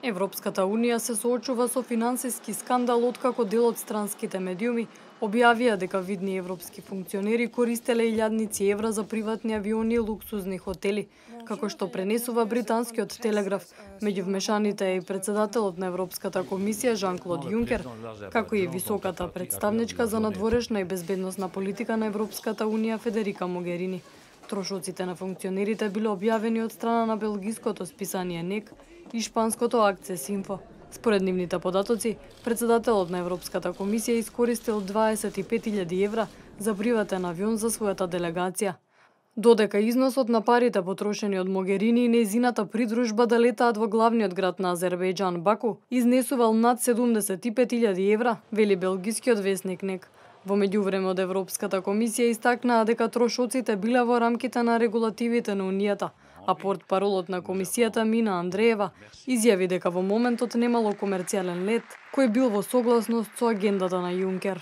Европската унија се соочува со финансиски скандал откако дел од странските медиуми објавија дека видни европски функционери користеле илјадници евра за приватни авиони и луксузни хотели, како што пренесува британскиот телеграф. Меѓу вмешаните е и председателот на Европската комисија Жан-Клод Јункер, како и високата представничка за надворешна и безбедносна политика на Европската унија Федерика Могерини. Трошоците на функционерите биле објавени од страна на белгиското списание НЕК и шпанското Акцес Инфо. Според нивните податоци, председателот на Европската комисија искористил 25.000 евра за приватен авион за својата делегација. Додека износот на парите потрошени од Могерини и нејзината придружба да летаат во главниот град на Азербејџан, Баку, изнесувал над 75.000 евра, вели белгискиот весник НЕК. Во меѓувреме од Европската комисија истакнаа дека трошоците биле во рамките на регулативите на Унијата, а портпаролот на комисијата Мина Андреева изјави дека во моментот немало комерцијален лет кој бил во согласност со агендата на Јункер.